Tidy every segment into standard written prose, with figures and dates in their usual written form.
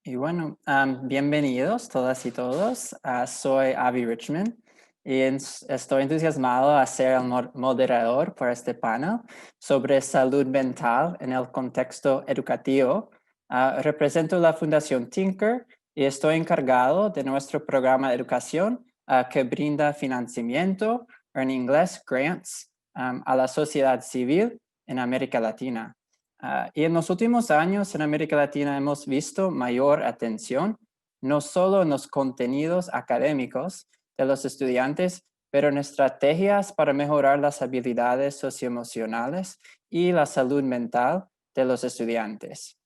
Y bueno, bienvenidos todas y todos. Soy Avi Richmond y estoy entusiasmado a ser el moderador por este panel sobre salud mental en el contexto educativo. Represento la Fundación Tinker y estoy encargado de nuestro programa de educación que brinda financiamiento, en inglés, grants, a la sociedad civil en América Latina. Y en los últimos años en América Latina hemos visto mayor atención, no solo en los contenidos académicos de los estudiantes, pero en estrategias para mejorar las habilidades socioemocionales y la salud mental de los estudiantes.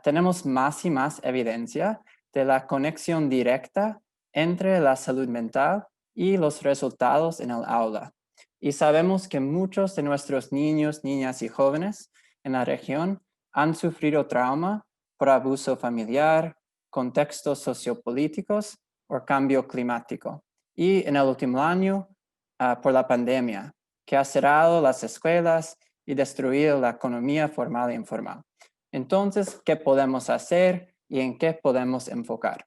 Tenemos más y más evidencia de la conexión directa entre la salud mental y los resultados en el aula. Y sabemos que muchos de nuestros niños, niñas y jóvenes en la región han sufrido trauma por abuso familiar, contextos sociopolíticos o cambio climático. Y en el último año, por la pandemia, que ha cerrado las escuelas y destruido la economía formal e informal. Entonces, ¿qué podemos hacer y en qué podemos enfocar?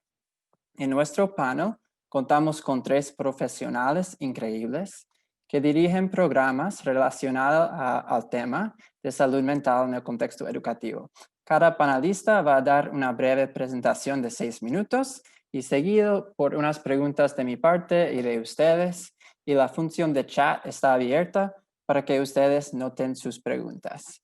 En nuestro panel contamos con 3 profesionales increíbles que dirigen programas relacionados al tema de salud mental en el contexto educativo. Cada panelista va a dar una breve presentación de 6 minutos y seguido por unas preguntas de mi parte y de ustedes. Y la función de chat está abierta para que ustedes noten sus preguntas.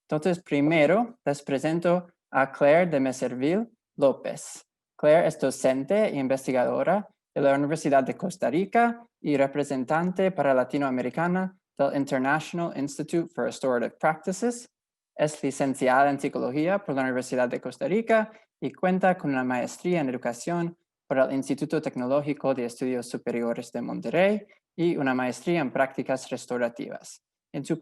Entonces, primero les presento a Claire de Messerville López. Claire es docente e investigadora de la Universidad de Costa Rica y representante para Latinoamericana del International Institute for Restorative Practices. Es licenciada en psicología por la Universidad de Costa Rica y cuenta con una maestría en educación por el Instituto Tecnológico de Estudios Superiores de Monterrey y una maestría en prácticas restaurativas. En su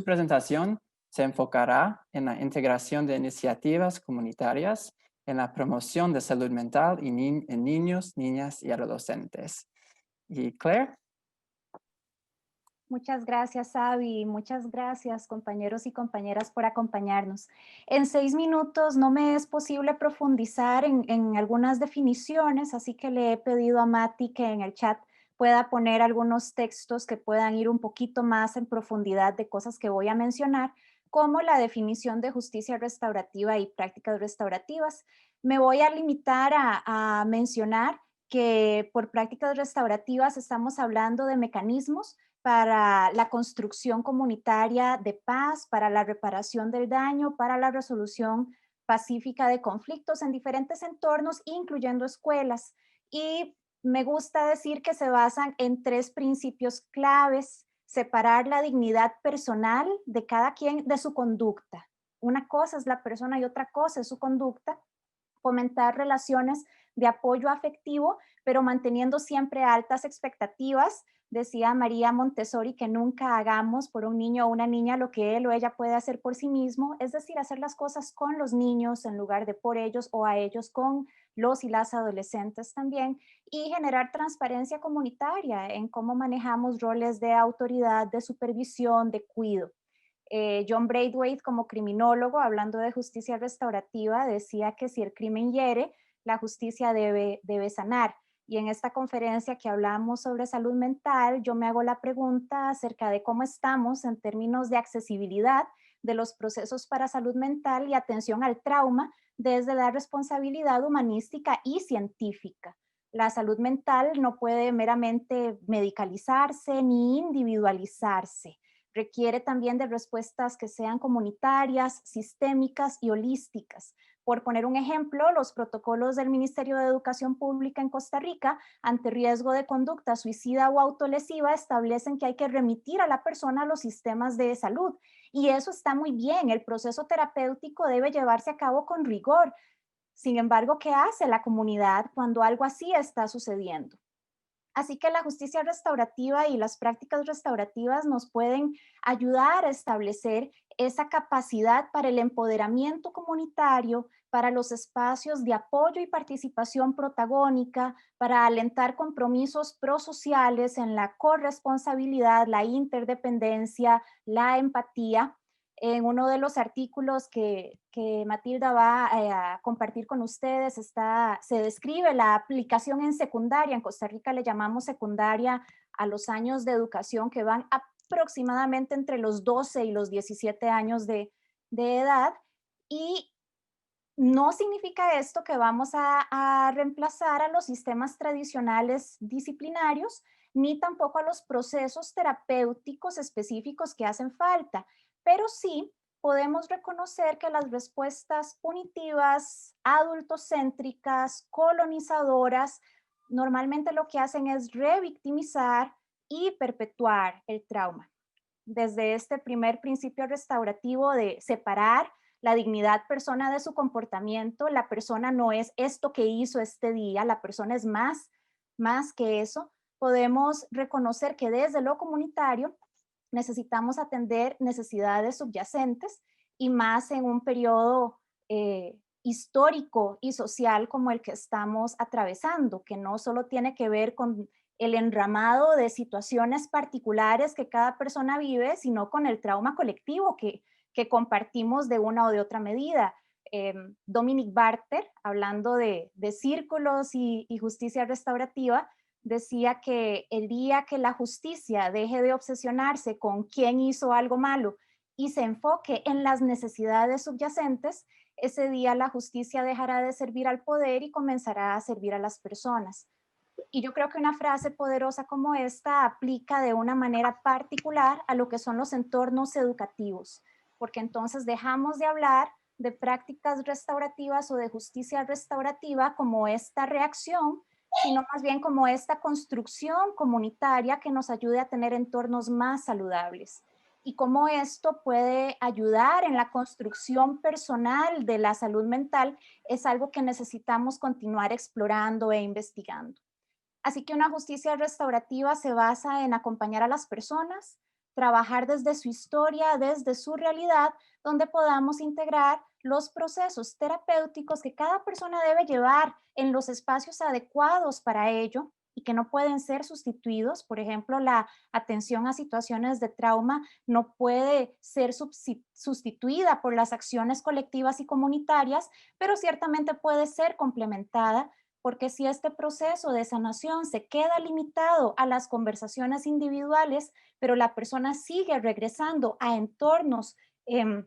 presentación se enfocará en la integración de iniciativas comunitarias en la promoción de salud mental en niños, niñas y adolescentes. Y Claire. Muchas gracias, Avi. Muchas gracias, compañeros y compañeras, por acompañarnos. En 6 minutos no me es posible profundizar en algunas definiciones, así que le he pedido a Mati que en el chat pueda poner algunos textos que puedan ir un poquito más en profundidad de cosas que voy a mencionar, como la definición de justicia restaurativa y prácticas restaurativas. Me voy a limitar a mencionar que por prácticas restaurativas estamos hablando de mecanismos para la construcción comunitaria de paz, para la reparación del daño, para la resolución pacífica de conflictos en diferentes entornos, incluyendo escuelas. Y me gusta decir que se basan en 3 principios claves: separar la dignidad personal de cada quien de su conducta. Una cosa es la persona y otra cosa es su conducta. Fomentar relaciones de apoyo afectivo, pero manteniendo siempre altas expectativas. Decía María Montessori que nunca hagamos por un niño o una niña lo que él o ella puede hacer por sí mismo, es decir, hacer las cosas con los niños en lugar de por ellos, o a ellos con los y las adolescentes también, y generar transparencia comunitaria en cómo manejamos roles de autoridad, de supervisión, de cuidado. John Braithwaite, como criminólogo, hablando de justicia restaurativa, decía que si el crimen hiere, la justicia debe sanar. Y en esta conferencia que hablamos sobre salud mental, yo me hago la pregunta acerca de cómo estamos en términos de accesibilidad de los procesos para salud mental y atención al trauma desde la responsabilidad humanística y científica. La salud mental no puede meramente medicalizarse ni individualizarse. Requiere también de respuestas que sean comunitarias, sistémicas y holísticas. Por poner un ejemplo, los protocolos del Ministerio de Educación Pública en Costa Rica ante riesgo de conducta suicida o autolesiva establecen que hay que remitir a la persona a los sistemas de salud. Y eso está muy bien, el proceso terapéutico debe llevarse a cabo con rigor. Sin embargo, ¿qué hace la comunidad cuando algo así está sucediendo? Así que la justicia restaurativa y las prácticas restaurativas nos pueden ayudar a establecer esa capacidad para el empoderamiento comunitario, para los espacios de apoyo y participación protagónica, para alentar compromisos prosociales en la corresponsabilidad, la interdependencia, la empatía. En uno de los artículos que Matilda va a compartir con ustedes se describe la aplicación en secundaria. En Costa Rica le llamamos secundaria a los años de educación que van aproximadamente entre los 12 y los 17 años de edad. Y no significa esto que vamos a reemplazar a los sistemas tradicionales disciplinarios, ni tampoco a los procesos terapéuticos específicos que hacen falta, pero sí podemos reconocer que las respuestas punitivas, adultocéntricas, colonizadoras, normalmente lo que hacen es revictimizar y perpetuar el trauma. Desde este primer principio restaurativo de separar la dignidad persona de su comportamiento, la persona no es esto que hizo este día, la persona es más que eso. Podemos reconocer que desde lo comunitario necesitamos atender necesidades subyacentes y más en un periodo histórico y social como el que estamos atravesando, que no solo tiene que ver con el enramado de situaciones particulares que cada persona vive, sino con el trauma colectivo que compartimos de una o de otra medida. Dominic Barter, hablando de círculos y justicia restaurativa, decía que el día que la justicia deje de obsesionarse con quién hizo algo malo y se enfoque en las necesidades subyacentes, ese día la justicia dejará de servir al poder y comenzará a servir a las personas. Y yo creo que una frase poderosa como esta aplica de una manera particular a lo que son los entornos educativos, porque entonces dejamos de hablar de prácticas restaurativas o de justicia restaurativa como esta reacción, sino más bien como esta construcción comunitaria que nos ayude a tener entornos más saludables. Y cómo esto puede ayudar en la construcción personal de la salud mental es algo que necesitamos continuar explorando e investigando. Así que una justicia restaurativa se basa en acompañar a las personas, trabajar desde su historia, desde su realidad, donde podamos integrar los procesos terapéuticos que cada persona debe llevar en los espacios adecuados para ello y que no pueden ser sustituidos. Por ejemplo, la atención a situaciones de trauma no puede ser sustituida por las acciones colectivas y comunitarias, pero ciertamente puede ser complementada, porque si este proceso de sanación se queda limitado a las conversaciones individuales, pero la persona sigue regresando a entornos eh,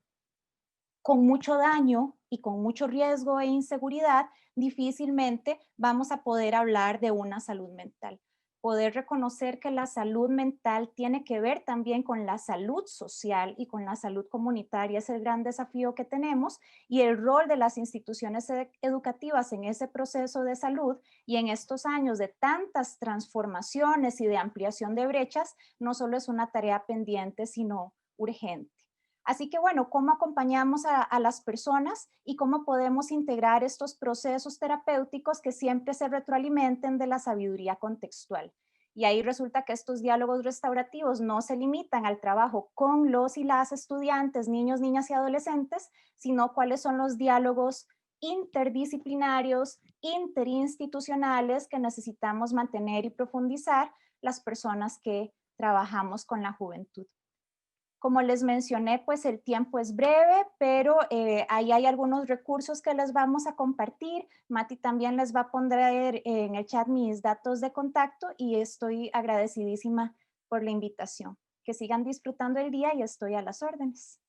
con mucho daño y con mucho riesgo e inseguridad, difícilmente vamos a poder hablar de una salud mental. Poder reconocer que la salud mental tiene que ver también con la salud social y con la salud comunitaria es el gran desafío que tenemos, y el rol de las instituciones educativas en ese proceso de salud y en estos años de tantas transformaciones y de ampliación de brechas no solo es una tarea pendiente, sino urgente. Así que bueno, ¿cómo acompañamos a las personas y cómo podemos integrar estos procesos terapéuticos que siempre se retroalimenten de la sabiduría contextual? Y ahí resulta que estos diálogos restaurativos no se limitan al trabajo con los y las estudiantes, niños, niñas y adolescentes, sino cuáles son los diálogos interdisciplinarios, interinstitucionales que necesitamos mantener y profundizar las personas que trabajamos con la juventud. Como les mencioné, pues el tiempo es breve, pero ahí hay algunos recursos que les vamos a compartir. Mati también les va a poner en el chat mis datos de contacto y estoy agradecidísima por la invitación. Que sigan disfrutando el día y estoy a las órdenes.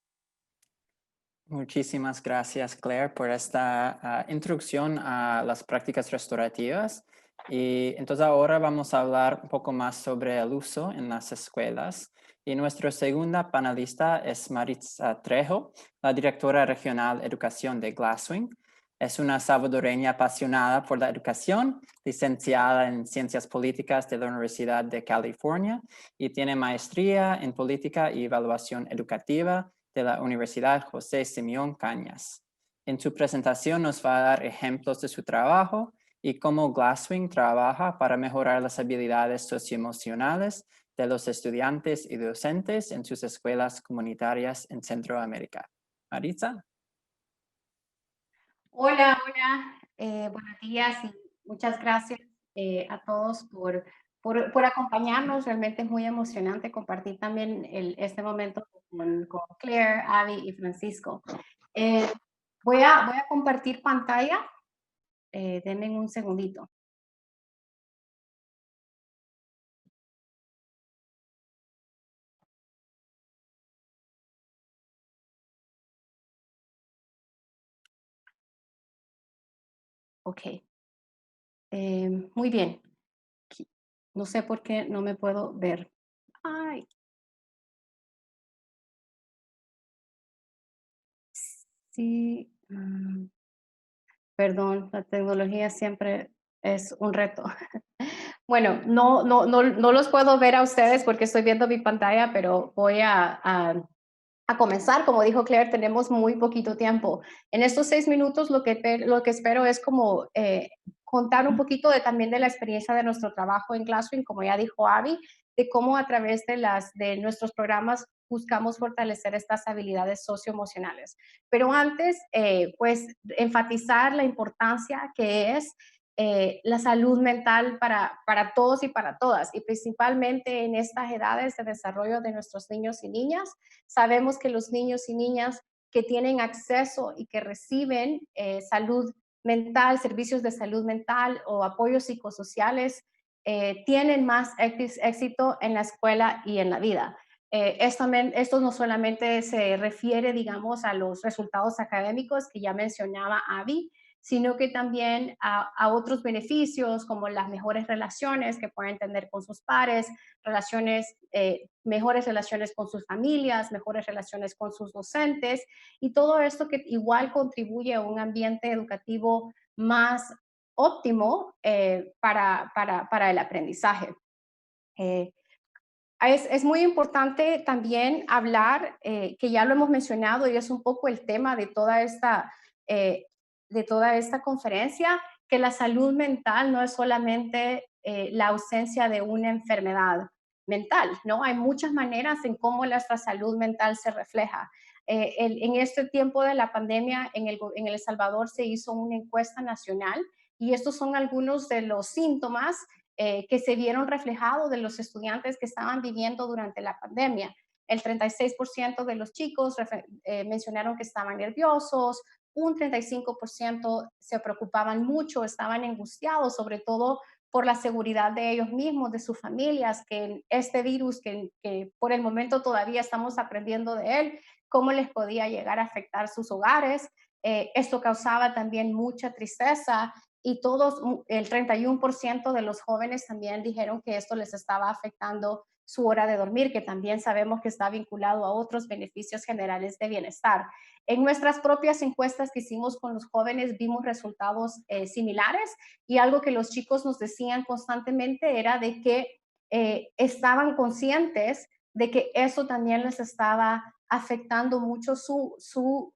Muchísimas gracias, Claire, por esta introducción a las prácticas restaurativas. Y entonces ahora vamos a hablar un poco más sobre el uso en las escuelas. Y nuestra segunda panelista es Maritza Trejo, la directora regional de educación de Glasswing. Es una salvadoreña apasionada por la educación, licenciada en Ciencias Políticas de la Universidad de California y tiene maestría en Política y Evaluación Educativa de la Universidad José Simeón Cañas. En su presentación nos va a dar ejemplos de su trabajo y cómo Glasswing trabaja para mejorar las habilidades socioemocionales de los estudiantes y docentes en sus escuelas comunitarias en Centroamérica. Maritza. Hola, hola, buenos días y muchas gracias a todos por acompañarnos. Realmente es muy emocionante compartir también este momento con con Claire, Abby y Francisco. Voy a compartir pantalla. Denme un segundito. Ok. Muy bien. No sé por qué no me puedo ver. Ay. Sí. Perdón, la tecnología siempre es un reto. Bueno, no los puedo ver a ustedes porque estoy viendo mi pantalla, pero voy a comenzar. Como dijo Claire, tenemos muy poquito tiempo. En estos 6 minutos lo que espero es como contar un poquito también de la experiencia de nuestro trabajo en Glasswing, como ya dijo Abby, de cómo a través de nuestros programas buscamos fortalecer estas habilidades socioemocionales. Pero antes, pues, enfatizar la importancia que es la salud mental para todos y para todas, y principalmente en estas edades de desarrollo de nuestros niños y niñas. Sabemos que los niños y niñas que tienen acceso y que reciben salud mental, servicios de salud mental o apoyos psicosociales, tienen más éxito en la escuela y en la vida. Esto no solamente se refiere, digamos, a los resultados académicos que ya mencionaba Abby, sino que también a otros beneficios como las mejores relaciones que pueden tener con sus pares, mejores relaciones con sus familias, mejores relaciones con sus docentes, y todo esto que igual contribuye a un ambiente educativo más óptimo para el aprendizaje. Es muy importante también hablar, que ya lo hemos mencionado y es un poco el tema eh, de toda esta conferencia, que la salud mental no es solamente la ausencia de una enfermedad mental, ¿no? Hay muchas maneras en cómo nuestra salud mental se refleja. En este tiempo de la pandemia en El Salvador se hizo una encuesta nacional y estos son algunos de los síntomas que se vieron reflejados de los estudiantes que estaban viviendo durante la pandemia. El 36% de los chicos mencionaron que estaban nerviosos, un 35% se preocupaban mucho, estaban angustiados, sobre todo por la seguridad de ellos mismos, de sus familias, que este virus que por el momento todavía estamos aprendiendo de él, cómo les podía llegar a afectar sus hogares. Esto causaba también mucha tristeza y el 31% de los jóvenes también dijeron que esto les estaba afectando su hora de dormir, que también sabemos que está vinculado a otros beneficios generales de bienestar. En nuestras propias encuestas que hicimos con los jóvenes vimos resultados similares, y algo que los chicos nos decían constantemente era de que estaban conscientes de que eso también les estaba afectando mucho su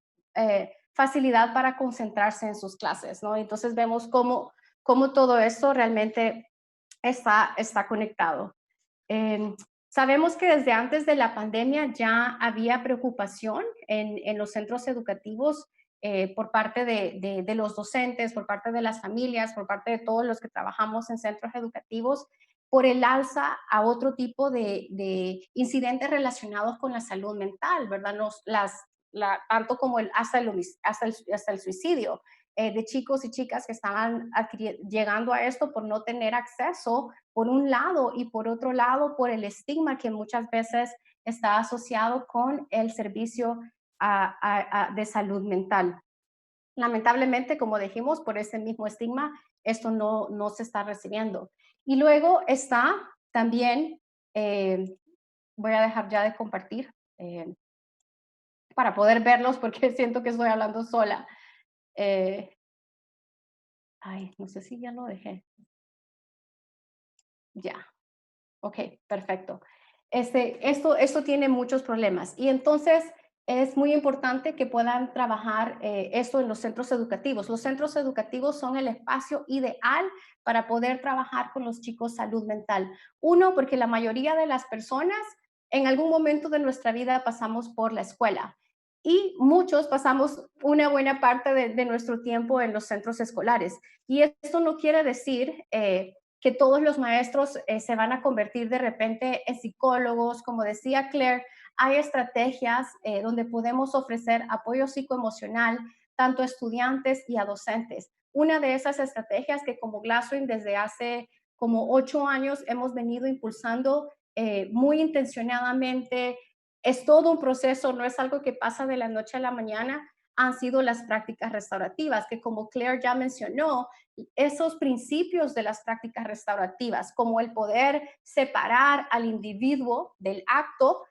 facilidad para concentrarse en sus clases, ¿no? Entonces vemos cómo todo esto realmente está conectado. Sabemos que desde antes de la pandemia ya había preocupación en los centros educativos por parte de los docentes, por parte de las familias, por parte de todos los que trabajamos en centros educativos, por el alza a otro tipo de incidentes relacionados con la salud mental, ¿verdad? Tanto como hasta el suicidio de chicos y chicas que estaban llegando a esto por no tener acceso, por un lado, y por otro lado, por el estigma que muchas veces está asociado con el servicio de salud mental. Lamentablemente, como dijimos, por ese mismo estigma, esto no se está recibiendo. Y luego está también, voy a dejar ya de compartir para poder verlos porque siento que estoy hablando sola. No sé si ya lo dejé. Ya. Ok, perfecto. Esto tiene muchos problemas y entonces es muy importante que puedan trabajar esto en los centros educativos. Los centros educativos son el espacio ideal para poder trabajar con los chicos salud mental. Uno, porque la mayoría de las personas en algún momento de nuestra vida pasamos por la escuela y muchos pasamos una buena parte de nuestro tiempo en los centros escolares. Y esto no quiere decir que todos los maestros se van a convertir de repente en psicólogos. Como decía Claire, hay estrategias donde podemos ofrecer apoyo psicoemocional tanto a estudiantes y a docentes. Una de esas estrategias que como Glasswing desde hace como 8 años hemos venido impulsando muy intencionadamente. Es todo un proceso, no es algo que pasa de la noche a la mañana, han sido las prácticas restaurativas, que como Claire ya mencionó, esos principios de las prácticas restaurativas, como el poder separar al individuo del acto,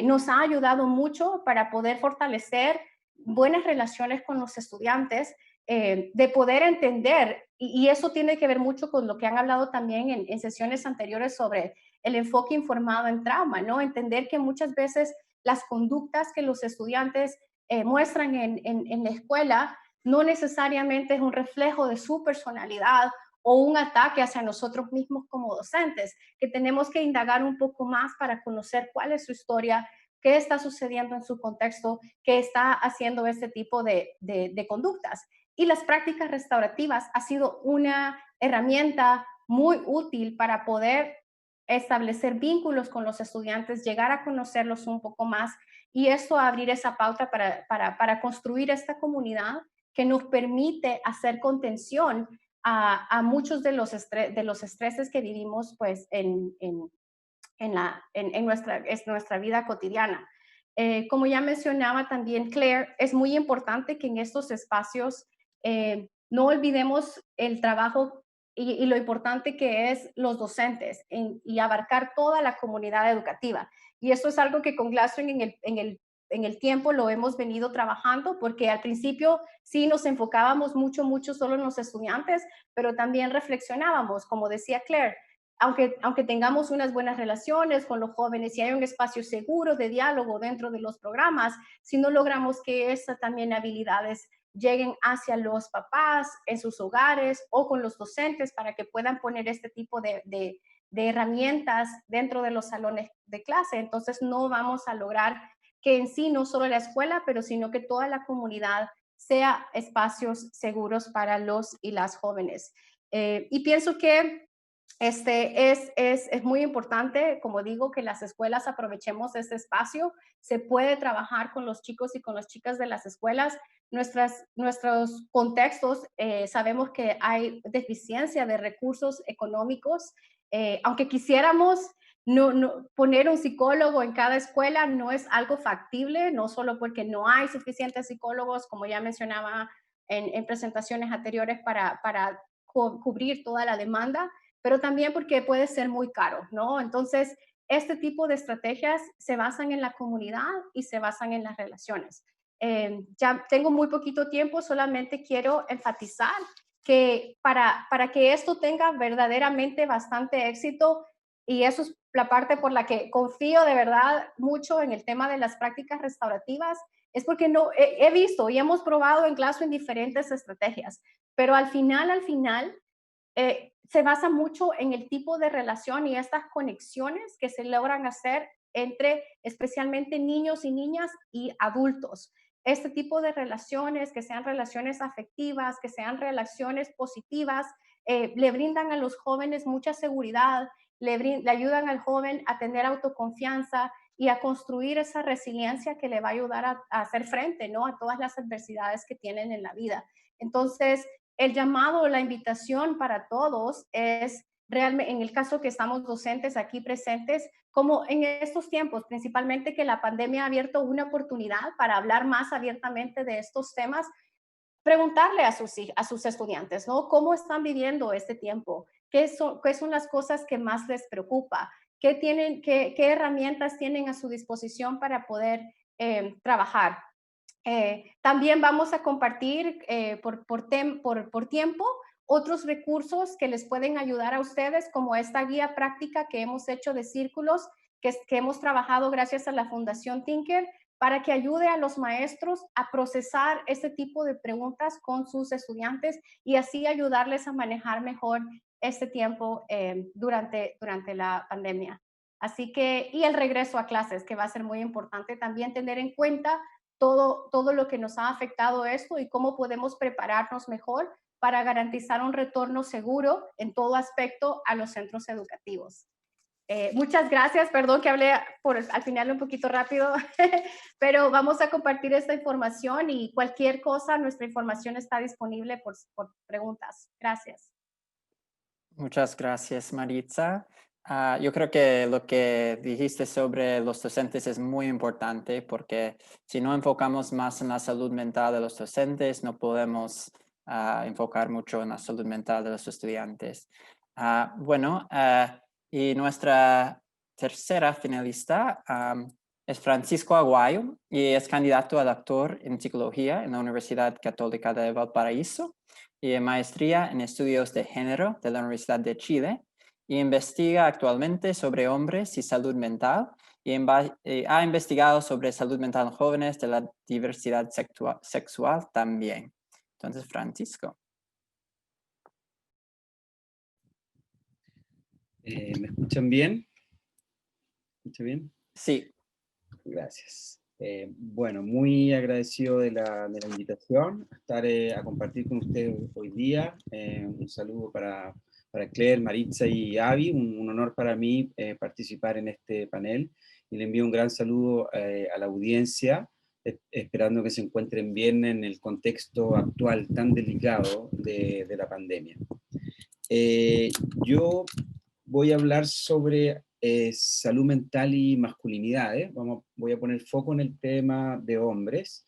nos ha ayudado mucho para poder fortalecer buenas relaciones con los estudiantes, de poder entender, y eso tiene que ver mucho con lo que han hablado también en sesiones anteriores sobre el enfoque informado en trauma, ¿no? Entender que muchas veces las conductas que los estudiantes muestran en la escuela no necesariamente es un reflejo de su personalidad o un ataque hacia nosotros mismos como docentes, que tenemos que indagar un poco más para conocer cuál es su historia, qué está sucediendo en su contexto, qué está haciendo este tipo de conductas. Y las prácticas restaurativas ha sido una herramienta muy útil para poder establecer vínculos con los estudiantes, llegar a conocerlos un poco más y esto abrir esa pauta para construir esta comunidad que nos permite hacer contención a muchos de los estreses que vivimos pues en nuestra vida cotidiana. Como ya mencionaba también Claire, es muy importante que en estos espacios no olvidemos el trabajo y lo importante que es los docentes y abarcar toda la comunidad educativa. Y eso es algo que con Glasswing en el tiempo lo hemos venido trabajando, porque al principio sí nos enfocábamos mucho solo en los estudiantes, pero también reflexionábamos, como decía Claire, aunque tengamos unas buenas relaciones con los jóvenes y hay un espacio seguro de diálogo dentro de los programas, si no logramos que esas también habilidades lleguen hacia los papás en sus hogares o con los docentes para que puedan poner este tipo de herramientas dentro de los salones de clase, entonces no vamos a lograr que en sí no solo la escuela, pero sino que toda la comunidad sea espacios seguros para los y las jóvenes. Y pienso que es muy importante, como digo, que las escuelas aprovechemos este espacio. Se puede trabajar con los chicos y con las chicas de las escuelas. Nuestros contextos, sabemos que hay deficiencia de recursos económicos. Aunque quisiéramos poner un psicólogo en cada escuela, no es algo factible, no solo porque no hay suficientes psicólogos, como ya mencionaba en presentaciones anteriores, para cubrir toda la demanda, pero también porque puede ser muy caro, ¿no? Entonces, este tipo de estrategias se basan en la comunidad y se basan en las relaciones. Ya tengo muy poquito tiempo, solamente quiero enfatizar que para que esto tenga verdaderamente bastante éxito, y eso es la parte por la que confío de verdad mucho en el tema de las prácticas restaurativas, es porque no he visto y hemos probado en clase en diferentes estrategias, pero al final, se basa mucho en el tipo de relación y estas conexiones que se logran hacer entre especialmente niños y niñas y adultos. Este tipo de relaciones, que sean relaciones afectivas, que sean relaciones positivas, le brindan a los jóvenes mucha seguridad, le ayudan al joven a tener autoconfianza y a construir esa resiliencia que le va a ayudar a hacer frente, ¿no?, a todas las adversidades que tienen en la vida. Entonces, el llamado, la invitación para todos es realmente, en el caso que estamos docentes aquí presentes, como en estos tiempos, principalmente que la pandemia ha abierto una oportunidad para hablar más abiertamente de estos temas, preguntarle a sus estudiantes, ¿no? ¿Cómo están viviendo este tiempo? ¿Qué son las cosas que más les preocupa? ¿Qué herramientas tienen a su disposición para poder trabajar? También vamos a compartir por tiempo otros recursos que les pueden ayudar a ustedes, como esta guía práctica que hemos hecho de círculos, que hemos trabajado gracias a la Fundación Tinker, para que ayude a los maestros a procesar este tipo de preguntas con sus estudiantes y así ayudarles a manejar mejor este tiempo durante la pandemia. Así que, y el regreso a clases, que va a ser muy importante también tener en cuenta todo lo que nos ha afectado esto y cómo podemos prepararnos mejor para garantizar un retorno seguro en todo aspecto a los centros educativos. Muchas gracias, perdón que hablé al final un poquito rápido, pero vamos a compartir esta información y cualquier cosa, nuestra información está disponible por preguntas. Gracias. Muchas gracias, Maritza. Yo creo que lo que dijiste sobre los docentes es muy importante porque si no enfocamos más en la salud mental de los docentes, no podemos enfocar mucho en la salud mental de los estudiantes. Y nuestra tercera finalista es Francisco Aguayo y es candidato a doctor en psicología en la Universidad Católica de Valparaíso y maestría en estudios de género de la Universidad de Chile y investiga actualmente sobre hombres y salud mental y ha investigado sobre salud mental en jóvenes de la diversidad sexual también. Entonces, Francisco. ¿Me escuchan bien? ¿Me escuchan bien? Sí. Gracias. Bueno, muy agradecido de la invitación a estar a compartir con ustedes hoy día. Un saludo para Claire, Maritza y Avi. Un honor para mí participar en este panel. Y le envío un gran saludo a la audiencia, esperando que se encuentren bien en el contexto actual tan delicado de la pandemia. Yo voy a hablar sobre salud mental y masculinidades. Voy a poner foco en el tema de hombres.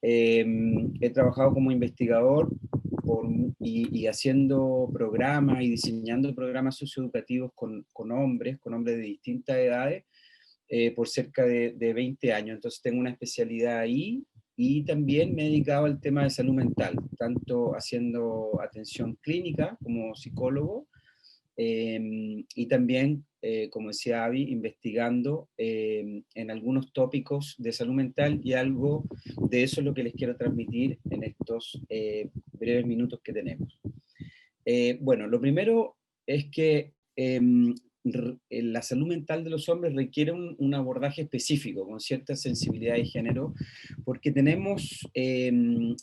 He trabajado como investigador y haciendo programas y diseñando programas socioeducativos con hombres de distintas edades por cerca de 20 años. Entonces tengo una especialidad ahí y también me he dedicado al tema de salud mental, tanto haciendo atención clínica como psicólogo, y también, como decía Avi, investigando en algunos tópicos de salud mental, y algo de eso es lo que les quiero transmitir en estos breves minutos que tenemos. Bueno, lo primero es que la salud mental de los hombres requiere un abordaje específico, con cierta sensibilidad de género, porque tenemos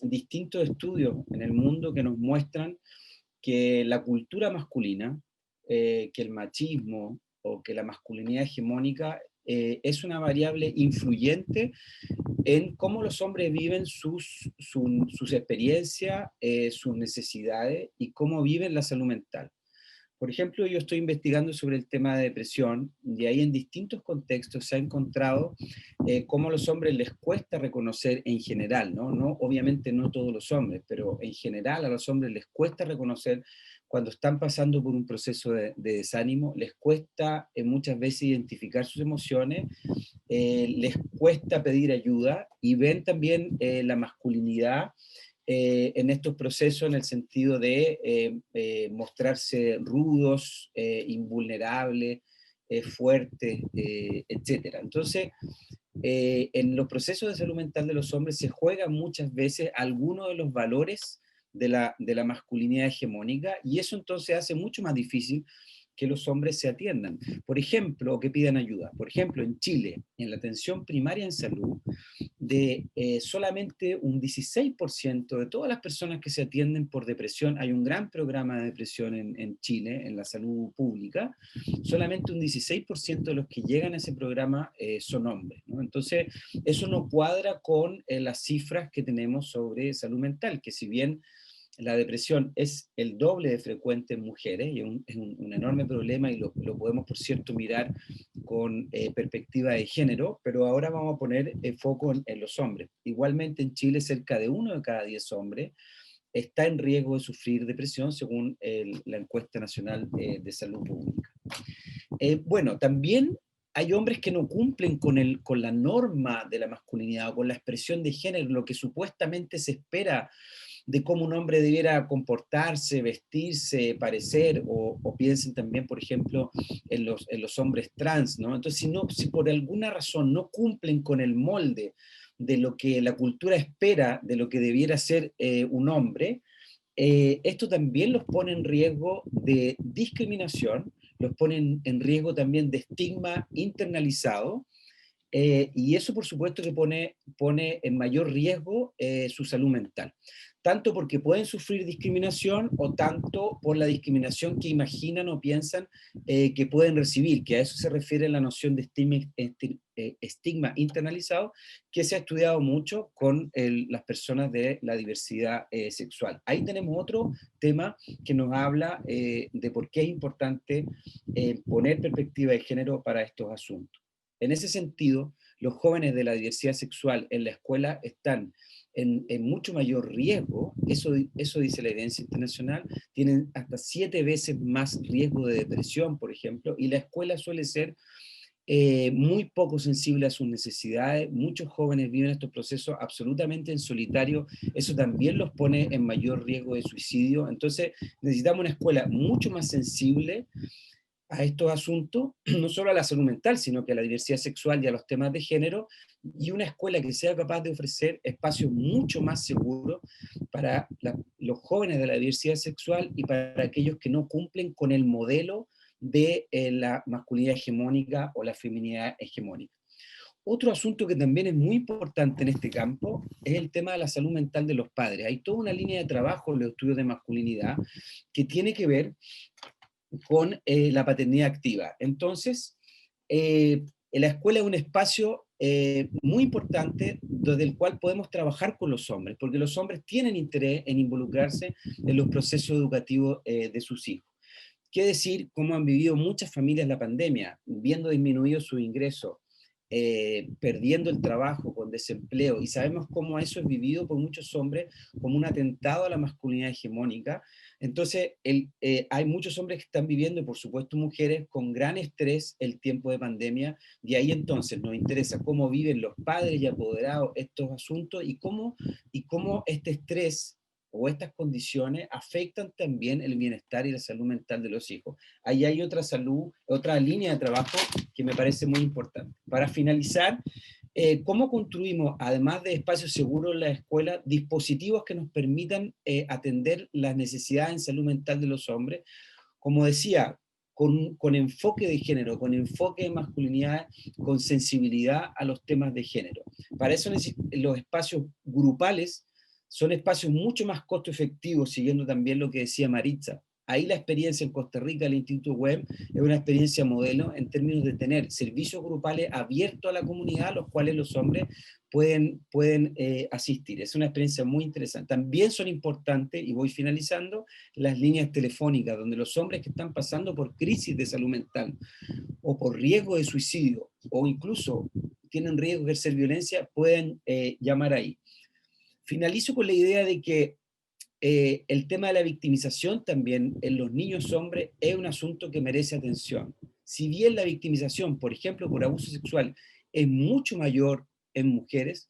distintos estudios en el mundo que nos muestran que la cultura masculina, que el machismo o que la masculinidad hegemónica es una variable influyente en cómo los hombres viven sus experiencias, sus necesidades y cómo viven la salud mental. Por ejemplo, yo estoy investigando sobre el tema de depresión y ahí en distintos contextos se ha encontrado cómo a los hombres les cuesta reconocer en general, ¿no? Obviamente no todos los hombres, pero en general a los hombres les cuesta reconocer cuando están pasando por un proceso de desánimo, les cuesta muchas veces identificar sus emociones, les cuesta pedir ayuda y ven también la masculinidad en estos procesos en el sentido de mostrarse rudos, invulnerables, fuertes, etc. Entonces, en los procesos de salud mental de los hombres se juegan muchas veces algunos de los valores de la masculinidad hegemónica, y eso entonces hace mucho más difícil que los hombres se atiendan. Por ejemplo, que pidan ayuda. Por ejemplo, en Chile, en la atención primaria en salud, de solamente un 16% de todas las personas que se atienden por depresión, hay un gran programa de depresión en Chile, en la salud pública, solamente un 16% de los que llegan a ese programa son hombres, ¿no? Entonces, eso no cuadra con las cifras que tenemos sobre salud mental, que si bien la depresión es el doble de frecuente en mujeres, y es un enorme problema, y lo podemos, por cierto, mirar con perspectiva de género, pero ahora vamos a poner foco en los hombres. Igualmente en Chile cerca de 1 de cada 10 hombres está en riesgo de sufrir depresión según la encuesta nacional de salud pública. Bueno, también hay hombres que no cumplen con la norma de la masculinidad o con la expresión de género, lo que supuestamente se espera de cómo un hombre debiera comportarse, vestirse, parecer, o piensen también, por ejemplo, en los hombres trans, ¿no? Entonces, si por alguna razón no cumplen con el molde de lo que la cultura espera, de lo que debiera ser un hombre, esto también los pone en riesgo de discriminación, los pone en riesgo también de estigma internalizado, y eso por supuesto que pone en mayor riesgo su salud mental. tanto porque pueden sufrir discriminación o tanto por la discriminación que imaginan o piensan que pueden recibir, que a eso se refiere la noción de estigma internalizado, que se ha estudiado mucho con las personas de la diversidad sexual. Ahí tenemos otro tema que nos habla de por qué es importante poner perspectiva de género para estos asuntos. En ese sentido, los jóvenes de la diversidad sexual en la escuela están en mucho mayor riesgo, eso dice la evidencia internacional, tienen hasta 7 veces más riesgo de depresión, por ejemplo, y la escuela suele ser muy poco sensible a sus necesidades. Muchos jóvenes viven estos procesos absolutamente en solitario, eso también los pone en mayor riesgo de suicidio. Entonces necesitamos una escuela mucho más sensible a estos asuntos, no solo a la salud mental, sino que a la diversidad sexual y a los temas de género, y una escuela que sea capaz de ofrecer espacios mucho más seguros para los jóvenes de la diversidad sexual y para aquellos que no cumplen con el modelo de la masculinidad hegemónica o la feminidad hegemónica. Otro asunto que también es muy importante en este campo es el tema de la salud mental de los padres. Hay toda una línea de trabajo en los estudios de masculinidad que tiene que ver con la paternidad activa. Entonces, la escuela es un espacio muy importante desde el cual podemos trabajar con los hombres, porque los hombres tienen interés en involucrarse en los procesos educativos de sus hijos. Qué decir cómo han vivido muchas familias la pandemia, viendo disminuido su ingreso, perdiendo el trabajo, con desempleo, y sabemos cómo eso es vivido por muchos hombres como un atentado a la masculinidad hegemónica. Entonces, hay muchos hombres que están viviendo, y por supuesto mujeres, con gran estrés el tiempo de pandemia, y ahí entonces nos interesa cómo viven los padres y apoderados estos asuntos, y cómo este estrés o estas condiciones afectan también el bienestar y la salud mental de los hijos. Ahí hay otra línea de trabajo que me parece muy importante. Para finalizar, ¿cómo construimos, además de espacios seguros en la escuela, dispositivos que nos permitan atender las necesidades en salud mental de los hombres? Como decía, con enfoque de género, con enfoque de masculinidad, con sensibilidad a los temas de género. Para eso los espacios grupales son espacios mucho más costo efectivos, siguiendo también lo que decía Maritza. Ahí la experiencia en Costa Rica, el Instituto Web, es una experiencia modelo en términos de tener servicios grupales abiertos a la comunidad, a los cuales los hombres pueden asistir. Es una experiencia muy interesante. También son importantes, y voy finalizando, las líneas telefónicas, donde los hombres que están pasando por crisis de salud mental, o por riesgo de suicidio, o incluso tienen riesgo de ejercer violencia, pueden llamar ahí. Finalizo con la idea de que el tema de la victimización también en los niños hombres es un asunto que merece atención. Si bien la victimización, por ejemplo, por abuso sexual, es mucho mayor en mujeres,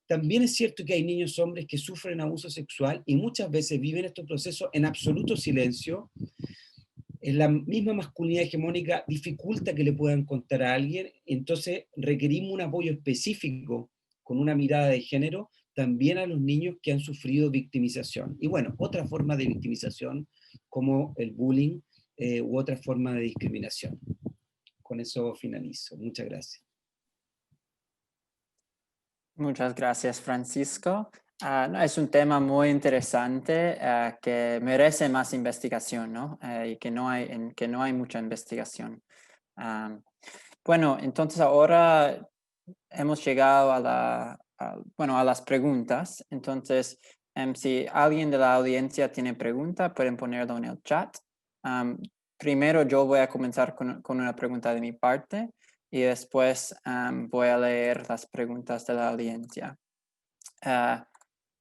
también es cierto que hay niños hombres que sufren abuso sexual y muchas veces viven estos procesos en absoluto silencio. La misma masculinidad hegemónica dificulta que le puedan contar a alguien, entonces requerimos un apoyo específico con una mirada de género también a los niños que han sufrido victimización. Y bueno, otra forma de victimización como el bullying u otra forma de discriminación. Con eso finalizo. Muchas gracias. Muchas gracias, Francisco. No, es un tema muy interesante que merece más investigación, ¿no? Y que no hay mucha investigación. Bueno, entonces ahora hemos llegado a las preguntas. Entonces, si alguien de la audiencia tiene pregunta, pueden ponerlo en el chat. Primero yo voy a comenzar con una pregunta de mi parte y después voy a leer las preguntas de la audiencia.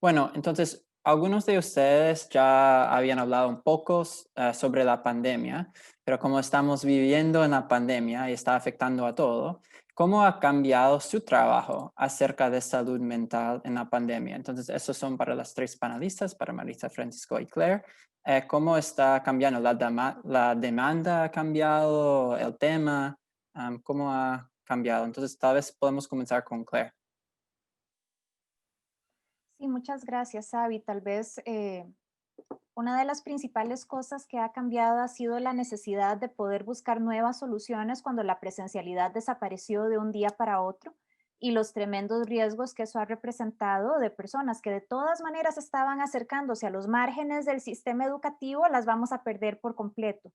Bueno, entonces, algunos de ustedes ya habían hablado un poco sobre la pandemia, pero como estamos viviendo en la pandemia y está afectando a todo, ¿cómo ha cambiado su trabajo acerca de salud mental en la pandemia? Entonces, esos son para las 3 panelistas, para Maritza, Francisco y Claire. ¿Cómo está cambiando? ¿La demanda ha cambiado? ¿El tema? ¿Cómo ha cambiado? Entonces, tal vez podemos comenzar con Claire. Sí, muchas gracias, Avi. Tal vez una de las principales cosas que ha cambiado ha sido la necesidad de poder buscar nuevas soluciones cuando la presencialidad desapareció de un día para otro. y los tremendos riesgos que eso ha representado de personas que de todas maneras estaban acercándose a los márgenes del sistema educativo, las vamos a perder por completo.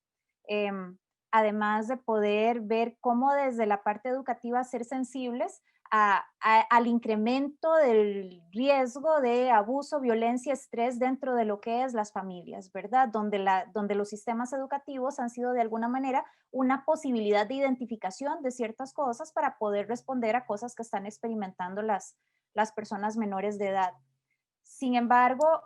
Además de poder ver cómo desde la parte educativa ser sensibles al incremento del riesgo de abuso, violencia, estrés dentro de lo que es las familias, ¿verdad? Donde los sistemas educativos han sido de alguna manera una posibilidad de identificación de ciertas cosas para poder responder a cosas que están experimentando las personas menores de edad. Sin embargo,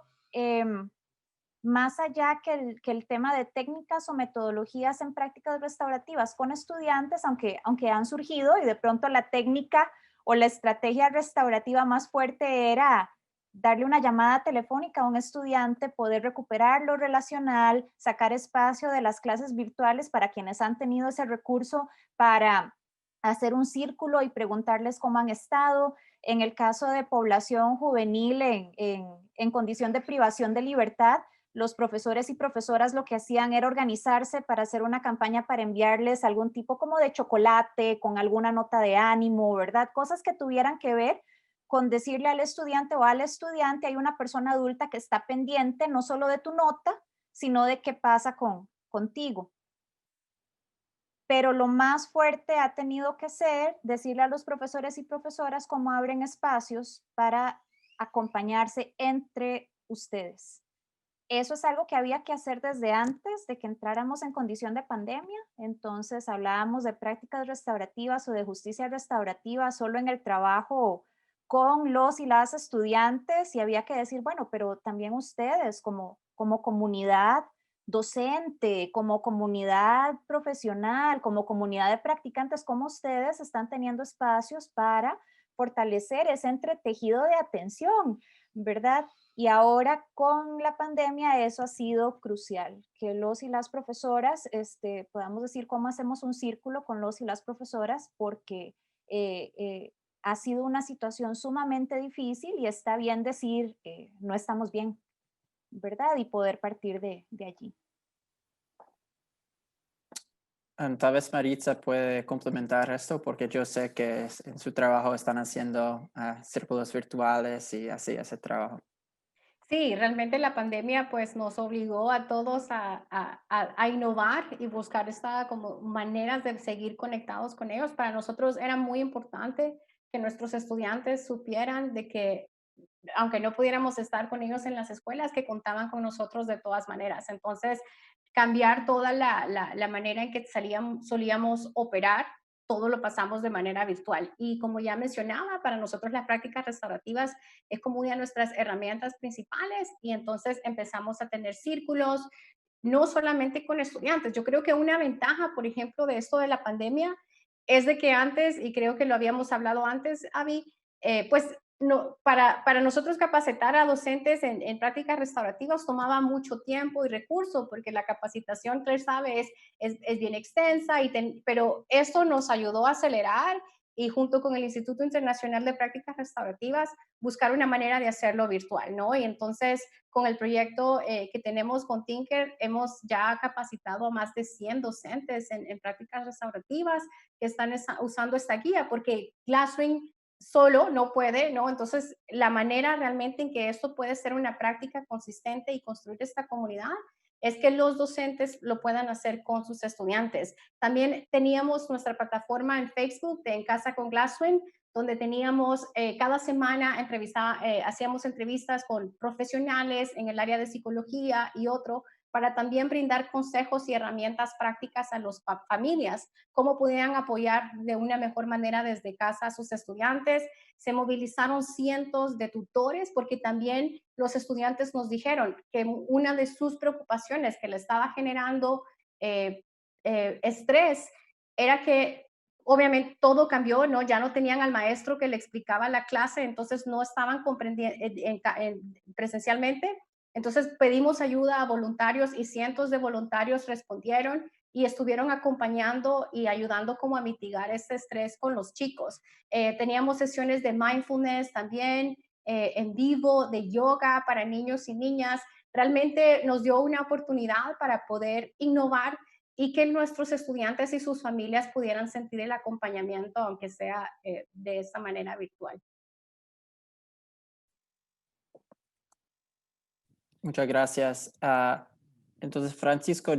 más allá que el tema de técnicas o metodologías en prácticas restaurativas con estudiantes, aunque han surgido y de pronto la técnica o la estrategia restaurativa más fuerte era darle una llamada telefónica a un estudiante, poder recuperar lo relacional, sacar espacio de las clases virtuales para quienes han tenido ese recurso para hacer un círculo y preguntarles cómo han estado. En el caso de población juvenil en condición de privación de libertad, los profesores y profesoras lo que hacían era organizarse para hacer una campaña para enviarles algún tipo como de chocolate, con alguna nota de ánimo, ¿verdad? Cosas que tuvieran que ver con decirle al estudiante o al estudiante, hay una persona adulta que está pendiente no solo de tu nota, sino de qué pasa contigo. Pero lo más fuerte ha tenido que ser decirle a los profesores y profesoras cómo abren espacios para acompañarse entre ustedes. Eso es algo que había que hacer desde antes de que entráramos en condición de pandemia. Entonces hablábamos de prácticas restaurativas o de justicia restaurativa solo en el trabajo con los y las estudiantes y había que decir, bueno, pero también ustedes como comunidad docente, como comunidad profesional, como comunidad de practicantes, como ustedes están teniendo espacios para fortalecer ese entretejido de atención, ¿verdad? Y ahora con la pandemia eso ha sido crucial, que los y las profesoras, podamos decir cómo hacemos un círculo con los y las profesoras, porque ha sido una situación sumamente difícil y está bien decir no estamos bien, ¿verdad? Y poder partir de allí. Tal vez Maritza puede complementar esto porque yo sé que en su trabajo están haciendo círculos virtuales y así ese trabajo. Sí, realmente la pandemia pues nos obligó a todos a innovar y buscar como maneras de seguir conectados con ellos. Para nosotros era muy importante que nuestros estudiantes supieran de que aunque no pudiéramos estar con ellos en las escuelas, que contaban con nosotros de todas maneras. Entonces, cambiar toda la manera en que solíamos operar, todo lo pasamos de manera virtual. Y como ya mencionaba, para nosotros las prácticas restaurativas es como una de nuestras herramientas principales y entonces empezamos a tener círculos, no solamente con estudiantes. Yo creo que una ventaja, por ejemplo, de esto de la pandemia es de que antes, y creo que lo habíamos hablado antes, Avi, pues no, para nosotros capacitar a docentes en prácticas restaurativas tomaba mucho tiempo y recursos, porque la capacitación, Claire sabe, es bien extensa, pero esto nos ayudó a acelerar y junto con el Instituto Internacional de Prácticas Restaurativas buscar una manera de hacerlo virtual, ¿no? Y entonces con el proyecto que tenemos con Tinker hemos ya capacitado a más de 100 docentes en prácticas restaurativas que están usando esta guía, porque Glasswing solo no puede, ¿no? Entonces, la manera realmente en que esto puede ser una práctica consistente y construir esta comunidad es que los docentes lo puedan hacer con sus estudiantes. También teníamos nuestra plataforma en Facebook de En Casa con Glasswing, donde teníamos cada semana hacíamos entrevistas con profesionales en el área de psicología y otro, para también brindar consejos y herramientas prácticas a las familias, cómo podían apoyar de una mejor manera desde casa a sus estudiantes. Se movilizaron cientos de tutores porque también los estudiantes nos dijeron que una de sus preocupaciones que le estaba generando estrés era que obviamente todo cambió, ¿no? Ya no tenían al maestro que le explicaba la clase, entonces no estaban comprendiendo presencialmente. Entonces pedimos ayuda a voluntarios y cientos de voluntarios respondieron y estuvieron acompañando y ayudando como a mitigar ese estrés con los chicos. Teníamos sesiones de mindfulness también en vivo, de yoga para niños y niñas. Realmente nos dio una oportunidad para poder innovar y que nuestros estudiantes y sus familias pudieran sentir el acompañamiento, aunque sea de esta manera virtual. Muchas gracias. Entonces, Francisco,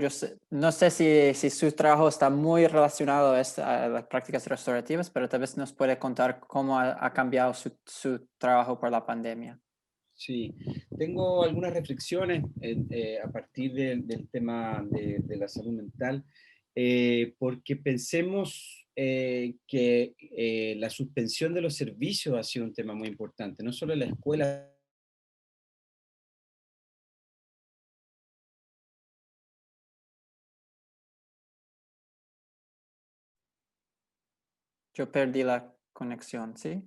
no sé si su trabajo está muy relacionado a las prácticas restaurativas, pero tal vez nos puede contar cómo ha cambiado su trabajo por la pandemia. Sí, tengo algunas reflexiones a partir del tema de la salud mental, porque pensemos que la suspensión de los servicios ha sido un tema muy importante, no solo en la escuela. Yo perdí la conexión, ¿sí?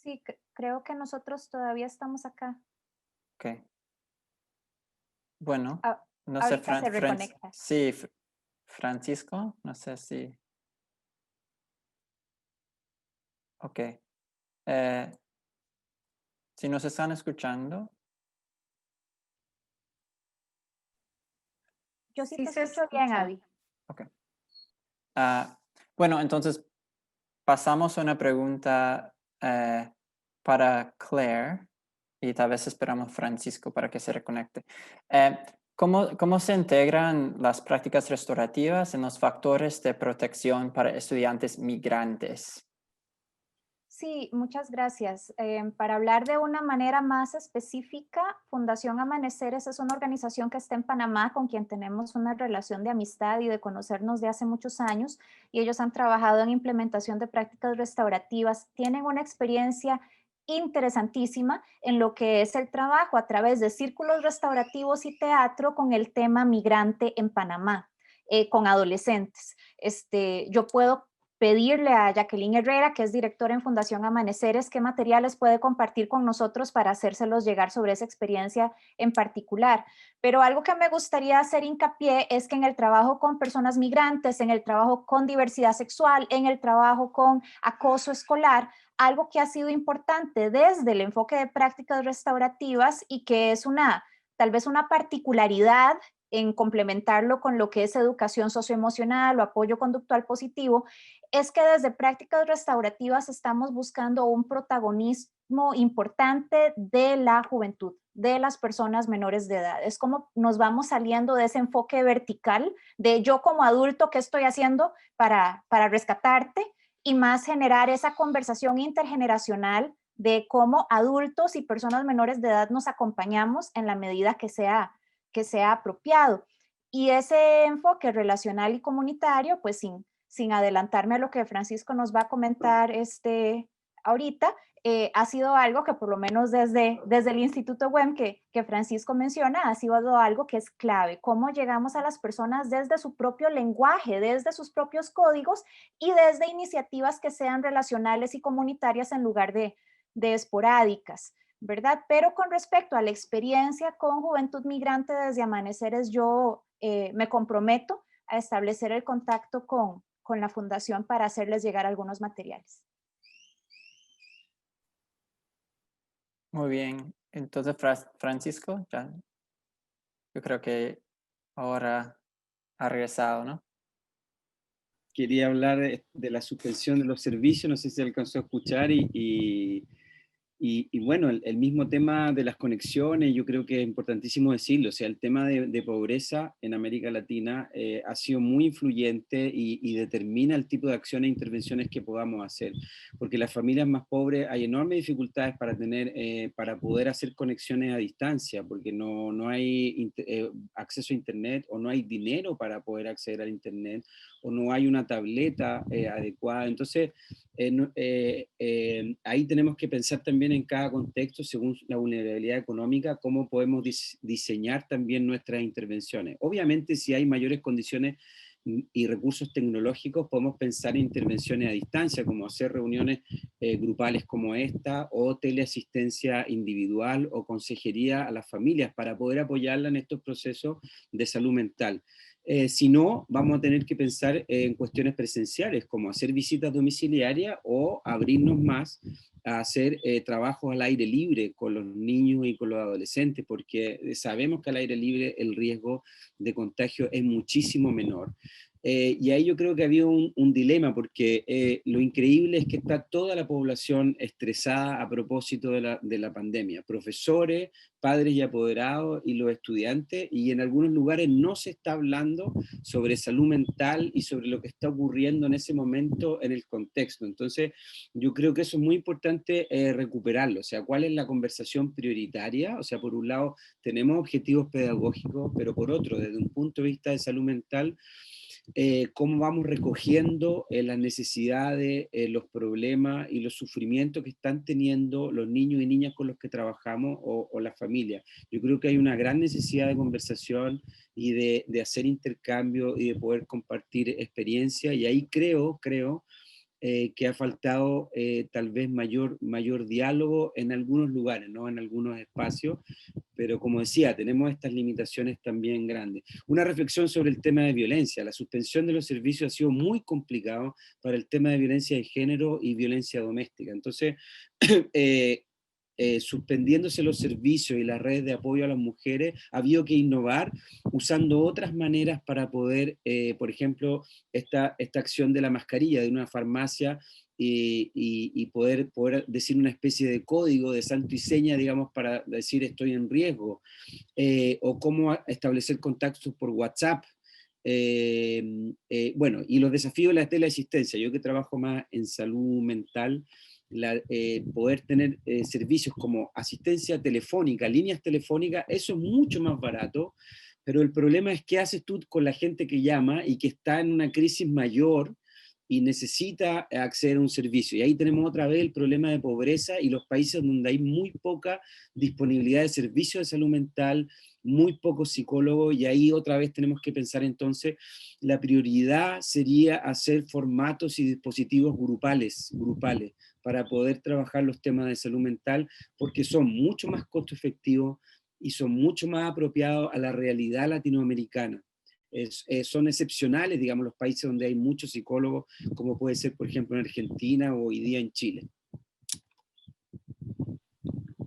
Sí, creo que nosotros todavía estamos acá. Ok. Bueno, Ah, no sé, ahorita se reconecta. sí, Francisco, no sé si... Ok. Si nos están escuchando, Yo sí Sí te se escucho bien, escucha. Abby. ok. Bueno, entonces pasamos a una pregunta para Claire y tal vez esperamos Francisco para que se reconecte. ¿Cómo se integran las prácticas restaurativas en los factores de protección para estudiantes migrantes? Sí, muchas gracias. Para hablar de una manera más específica, Fundación Amaneceres es una organización que está en Panamá con quien tenemos una relación de amistad y de conocernos de hace muchos años, y ellos han trabajado en implementación de prácticas restaurativas. Tienen una experiencia interesantísima en lo que es el trabajo a través de círculos restaurativos y teatro con el tema migrante en Panamá, con adolescentes. Yo puedo pedirle a Jacqueline Herrera, que es directora en Fundación Amaneceres, qué materiales puede compartir con nosotros para hacérselos llegar sobre esa experiencia en particular. Pero algo que me gustaría hacer hincapié es que en el trabajo con personas migrantes, en el trabajo con diversidad sexual, en el trabajo con acoso escolar, algo que ha sido importante desde el enfoque de prácticas restaurativas y que es tal vez una particularidad en complementarlo con lo que es educación socioemocional o apoyo conductual positivo, es que desde prácticas restaurativas estamos buscando un protagonismo importante de la juventud, de las personas menores de edad. Es como nos vamos saliendo de ese enfoque vertical de yo como adulto, ¿qué estoy haciendo para rescatarte? Y más generar esa conversación intergeneracional de cómo adultos y personas menores de edad nos acompañamos en la medida que sea apropiado. Y ese enfoque relacional y comunitario, pues sin adelantarme a lo que Francisco nos va a comentar ahorita, ha sido algo que por lo menos desde el Instituto WEM que Francisco menciona, ha sido algo que es clave. Cómo llegamos a las personas desde su propio lenguaje, desde sus propios códigos y desde iniciativas que sean relacionales y comunitarias en lugar de esporádicas, ¿verdad? Pero con respecto a la experiencia con Juventud Migrante desde Amaneceres, yo me comprometo a establecer el contacto con la fundación para hacerles llegar algunos materiales. Muy bien. Entonces, Francisco, ya, yo creo que ahora ha regresado, ¿no? Quería hablar de la suspensión de los servicios, no sé si alcanzó a escuchar, y bueno, el mismo tema de las conexiones, yo creo que es importantísimo decirlo, o sea, el tema de pobreza en América Latina ha sido muy influyente y determina el tipo de acciones e intervenciones que podamos hacer, porque las familias más pobres hay enormes dificultades para poder hacer conexiones a distancia, porque no hay acceso a Internet o no hay dinero para poder acceder al Internet o no hay una tableta adecuada. Entonces, ahí tenemos que pensar también en cada contexto, según la vulnerabilidad económica, cómo podemos diseñar también nuestras intervenciones. Obviamente, si hay mayores condiciones y recursos tecnológicos, podemos pensar en intervenciones a distancia, como hacer reuniones grupales como esta, o teleasistencia individual, o consejería a las familias para poder apoyarla en estos procesos de salud mental. Si no, vamos a tener que pensar en cuestiones presenciales, como hacer visitas domiciliarias o abrirnos más a hacer trabajos al aire libre con los niños y con los adolescentes, porque sabemos que al aire libre el riesgo de contagio es muchísimo menor. Y ahí yo creo que había un dilema, porque lo increíble es que está toda la población estresada a propósito de la pandemia, profesores, padres y apoderados y los estudiantes, y en algunos lugares no se está hablando sobre salud mental y sobre lo que está ocurriendo en ese momento en el contexto. Entonces, yo creo que eso es muy importante recuperarlo, o sea, ¿cuál es la conversación prioritaria? O sea, por un lado, tenemos objetivos pedagógicos, pero por otro, desde un punto de vista de salud mental, cómo vamos recogiendo las necesidades, los problemas y los sufrimientos que están teniendo los niños y niñas con los que trabajamos o las familias. Yo creo que hay una gran necesidad de conversación y de hacer intercambio y de poder compartir experiencia, y ahí creo que ha faltado tal vez mayor diálogo en algunos lugares, ¿no? En algunos espacios, pero como decía, tenemos estas limitaciones también grandes. Una reflexión sobre el tema de violencia. La suspensión de los servicios ha sido muy complicado para el tema de violencia de género y violencia doméstica. Entonces, suspendiéndose los servicios y las redes de apoyo a las mujeres, ha habido que innovar usando otras maneras para poder, por ejemplo, esta acción de la mascarilla de una farmacia, y poder decir una especie de código de santo y seña, digamos, para decir estoy en riesgo, o cómo establecer contactos por WhatsApp. Bueno, y los desafíos de la teleasistencia. Yo que trabajo más en salud mental, poder tener servicios como asistencia telefónica, líneas telefónicas, eso es mucho más barato, pero el problema es qué haces tú con la gente que llama y que está en una crisis mayor y necesita acceder a un servicio. Y ahí tenemos otra vez el problema de pobreza y los países donde hay muy poca disponibilidad de servicios de salud mental, muy pocos psicólogos, y ahí otra vez tenemos que pensar entonces, la prioridad sería hacer formatos y dispositivos grupales para poder trabajar los temas de salud mental, porque son mucho más costo efectivos y son mucho más apropiados a la realidad latinoamericana. Son excepcionales, digamos, los países donde hay muchos psicólogos, como puede ser, por ejemplo, en Argentina o hoy día en Chile.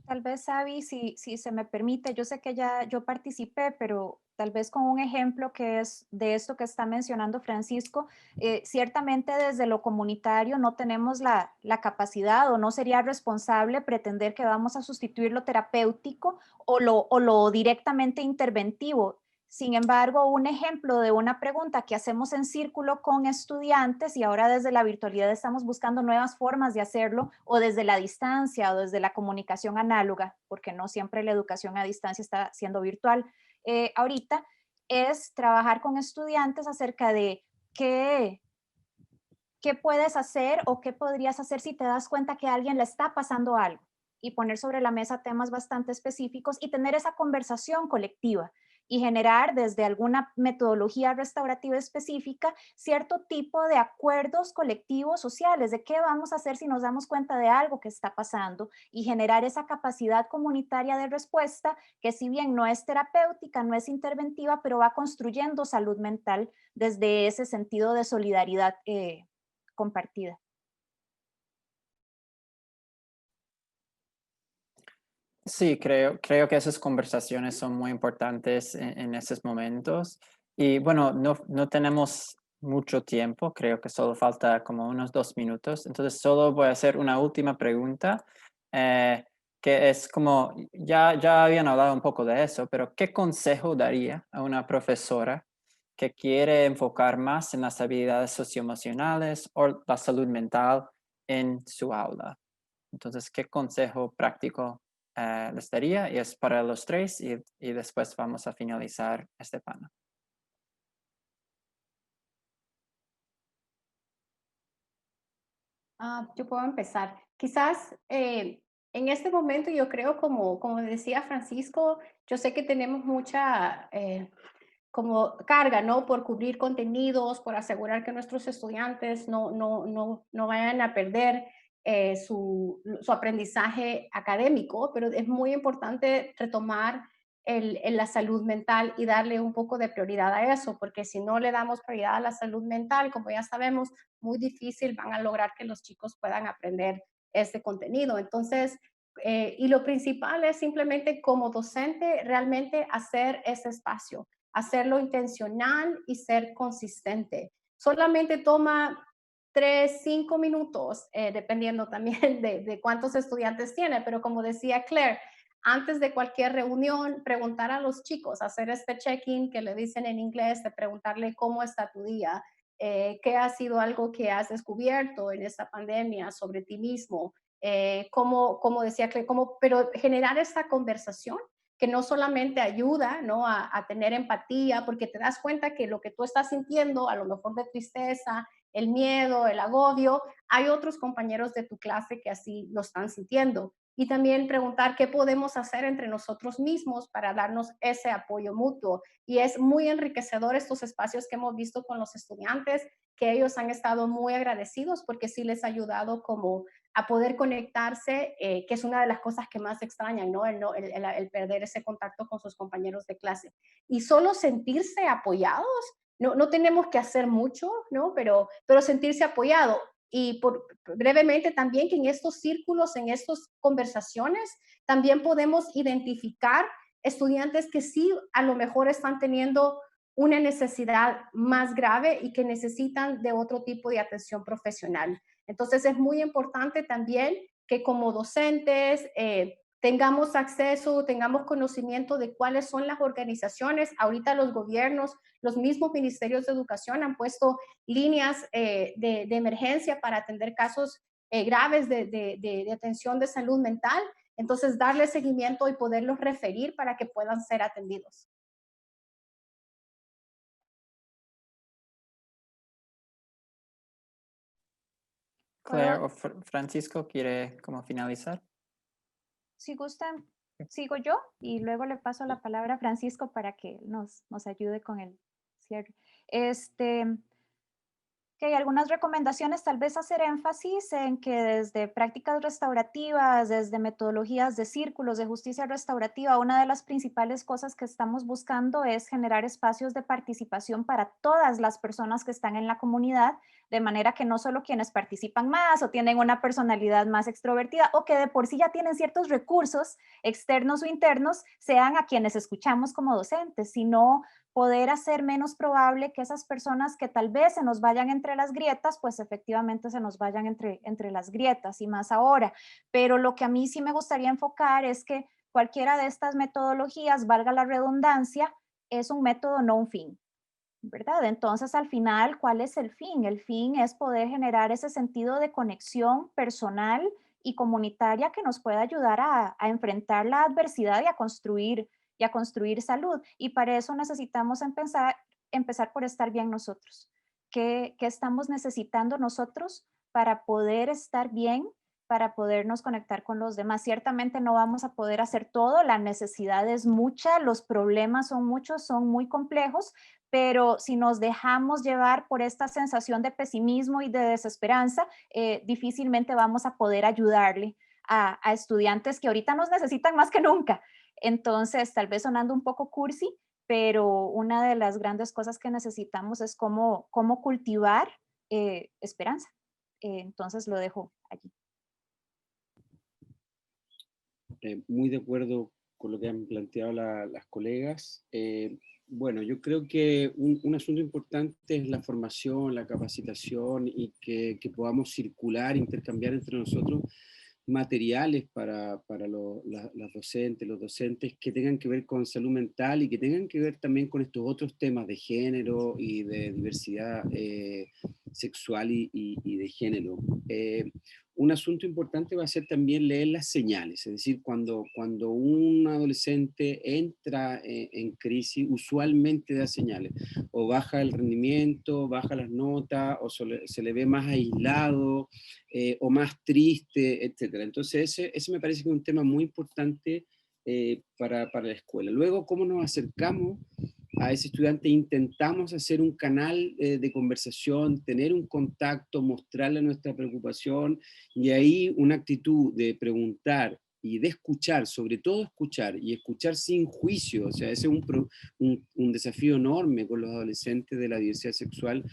Tal vez, Avi, si se me permite, yo sé que ya yo participé, pero tal vez con un ejemplo que es de esto que está mencionando Francisco, ciertamente desde lo comunitario no tenemos la capacidad, o no sería responsable pretender que vamos a sustituir lo terapéutico o lo directamente interventivo. Sin embargo, un ejemplo de una pregunta que hacemos en círculo con estudiantes, y ahora desde la virtualidad estamos buscando nuevas formas de hacerlo, o desde la distancia o desde la comunicación análoga, porque no siempre la educación a distancia está siendo virtual. Ahorita es trabajar con estudiantes acerca de qué puedes hacer o qué podrías hacer si te das cuenta que a alguien le está pasando algo, y poner sobre la mesa temas bastante específicos y tener esa conversación colectiva y generar desde alguna metodología restaurativa específica cierto tipo de acuerdos colectivos sociales de qué vamos a hacer si nos damos cuenta de algo que está pasando, y generar esa capacidad comunitaria de respuesta que, si bien no es terapéutica, no es interventiva, pero va construyendo salud mental desde ese sentido de solidaridad compartida. Sí, creo que esas conversaciones son muy importantes en esos momentos. Y bueno, no tenemos mucho tiempo, creo que solo falta como unos 2 minutos. Entonces solo voy a hacer una última pregunta, que es como, ya habían hablado un poco de eso, pero ¿qué consejo daría a una profesora que quiere enfocar más en las habilidades socioemocionales o la salud mental en su aula? Entonces, ¿qué consejo práctico les daría? Y es para los tres, y después vamos a finalizar este panel. Yo puedo empezar. Quizás en este momento yo creo, como decía Francisco, yo sé que tenemos mucha como carga, ¿no? Por cubrir contenidos, por asegurar que nuestros estudiantes no vayan a perder su aprendizaje académico, pero es muy importante retomar la salud mental y darle un poco de prioridad a eso, porque si no le damos prioridad a la salud mental, como ya sabemos, muy difícil van a lograr que los chicos puedan aprender este contenido. Entonces, y lo principal es simplemente como docente realmente hacer ese espacio, hacerlo intencional y ser consistente. Solamente toma 3, 5 minutos, dependiendo también de cuántos estudiantes tiene, pero como decía Claire, antes de cualquier reunión, preguntar a los chicos, hacer este check-in que le dicen en inglés, de preguntarle cómo está tu día, qué ha sido algo que has descubierto en esta pandemia sobre ti mismo, como decía Claire, pero generar esta conversación que no solamente ayuda, ¿no? A tener empatía, porque te das cuenta que lo que tú estás sintiendo, a lo mejor de tristeza, el miedo, el agobio, hay otros compañeros de tu clase que así lo están sintiendo. Y también preguntar qué podemos hacer entre nosotros mismos para darnos ese apoyo mutuo. Y es muy enriquecedor estos espacios que hemos visto con los estudiantes, que ellos han estado muy agradecidos porque sí les ha ayudado como a poder conectarse, que es una de las cosas que más extrañan, ¿no? El perder ese contacto con sus compañeros de clase. Y solo sentirse apoyados, no tenemos que hacer mucho, ¿no? Pero sentirse apoyado. Y brevemente también que en estos círculos, en estas conversaciones, también podemos identificar estudiantes que sí a lo mejor están teniendo una necesidad más grave y que necesitan de otro tipo de atención profesional. Entonces es muy importante también que como docentes tengamos acceso, tengamos conocimiento de cuáles son las organizaciones. Ahorita los gobiernos, los mismos ministerios de educación han puesto líneas de emergencia para atender casos graves de atención de salud mental. Entonces, darle seguimiento y poderlos referir para que puedan ser atendidos. Claire ¿Puedo? o Francisco quiere como finalizar. Si gustan, sigo yo y luego le paso la palabra a Francisco para que nos ayude con el cierre. Que hay algunas recomendaciones, tal vez hacer énfasis en que desde prácticas restaurativas, desde metodologías de círculos de justicia restaurativa, una de las principales cosas que estamos buscando es generar espacios de participación para todas las personas que están en la comunidad, de manera que no solo quienes participan más o tienen una personalidad más extrovertida o que de por sí ya tienen ciertos recursos externos o internos, sean a quienes escuchamos como docentes, sino poder hacer menos probable que esas personas que tal vez se nos vayan entre las grietas, pues efectivamente se nos vayan entre las grietas y más ahora. Pero lo que a mí sí me gustaría enfocar es que cualquiera de estas metodologías, valga la redundancia, es un método, no un fin, ¿verdad? Entonces, al final, ¿cuál es el fin? El fin es poder generar ese sentido de conexión personal y comunitaria que nos pueda ayudar a enfrentar la adversidad y a construir salud. Y para eso necesitamos empezar por estar bien nosotros. ¿Qué estamos necesitando nosotros para poder estar bien, para podernos conectar con los demás? Ciertamente no vamos a poder hacer todo, la necesidad es mucha, los problemas son muchos, son muy complejos, pero si nos dejamos llevar por esta sensación de pesimismo y de desesperanza, difícilmente vamos a poder ayudarle a estudiantes que ahorita nos necesitan más que nunca. Entonces, tal vez sonando un poco cursi, pero una de las grandes cosas que necesitamos es cómo cultivar esperanza. Entonces, lo dejo allí. Muy de acuerdo con lo que han planteado las colegas. Bueno, yo creo que un asunto importante es la formación, la capacitación y que podamos circular, intercambiar entre nosotros materiales para las docentes, los docentes que tengan que ver con salud mental y que tengan que ver también con estos otros temas de género y de diversidad sexual y de género. Un asunto importante va a ser también leer las señales, es decir, cuando un adolescente entra en crisis, usualmente da señales, o baja el rendimiento, baja las notas, o se le ve más aislado, o más triste, etc. Entonces ese me parece que es un tema muy importante para la escuela. Luego, ¿cómo nos acercamos a ese estudiante? Intentamos hacer un canal de conversación, tener un contacto, mostrarle nuestra preocupación, y ahí una actitud de preguntar y de escuchar, sobre todo escuchar, y escuchar sin juicio. O sea, ese es un desafío enorme con los adolescentes de la diversidad sexual,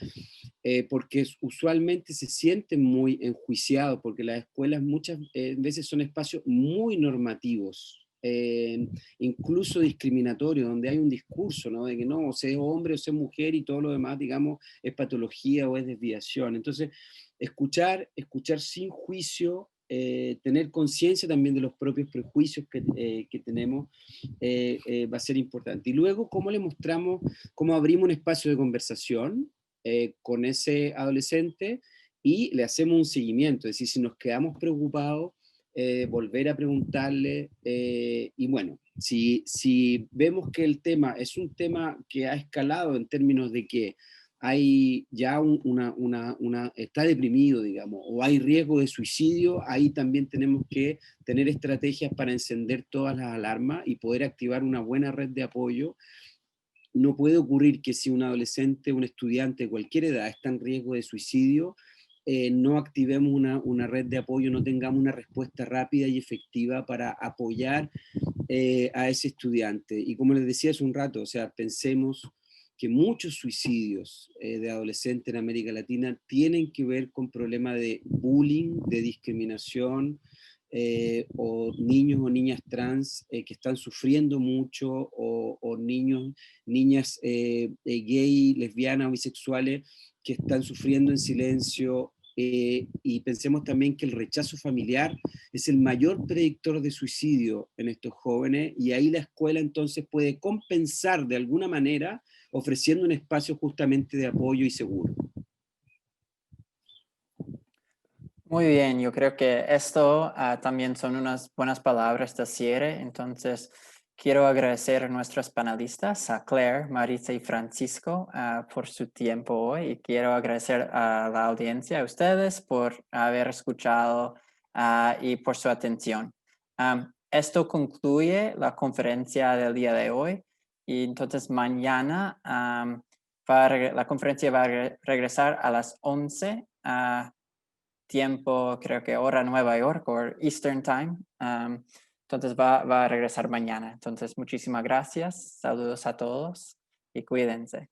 porque usualmente se sienten muy enjuiciados, porque las escuelas muchas veces son espacios muy normativos, incluso discriminatorios, donde hay un discurso, ¿no? De que no, o sea hombre o sea mujer y todo lo demás, digamos, es patología o es desviación. Entonces, escuchar sin juicio, tener conciencia también de los propios prejuicios que tenemos, va a ser importante. Y luego, ¿cómo le mostramos, cómo abrimos un espacio de conversación con ese adolescente y le hacemos un seguimiento? Es decir, si nos quedamos preocupados, volver a preguntarle, y bueno, si vemos que el tema es un tema que ha escalado en términos de que hay ya está deprimido, digamos, o hay riesgo de suicidio, ahí también tenemos que tener estrategias para encender todas las alarmas y poder activar una buena red de apoyo. No puede ocurrir que si un adolescente, un estudiante de cualquier edad está en riesgo de suicidio, no activemos una red de apoyo, no tengamos una respuesta rápida y efectiva para apoyar a ese estudiante. Y como les decía hace un rato, o sea, pensemos que muchos suicidios de adolescentes en América Latina tienen que ver con problemas de bullying, de discriminación, o niños o niñas trans que están sufriendo mucho, o niños, niñas gay, lesbianas o bisexuales que están sufriendo en silencio. Y pensemos también que el rechazo familiar es el mayor predictor de suicidio en estos jóvenes, y ahí la escuela entonces puede compensar de alguna manera ofreciendo un espacio justamente de apoyo y seguro. Muy bien, yo creo que esto también son unas buenas palabras de cierre. Entonces, quiero agradecer a nuestros panelistas, a Claire, Maritza y Francisco, por su tiempo hoy. Y quiero agradecer a la audiencia, a ustedes, por haber escuchado y por su atención. Esto concluye la conferencia del día de hoy. Y entonces mañana la conferencia va a regresar a las 11. Tiempo, creo que hora Nueva York o Eastern Time. Entonces va a regresar mañana. Entonces, muchísimas gracias. Saludos a todos y cuídense.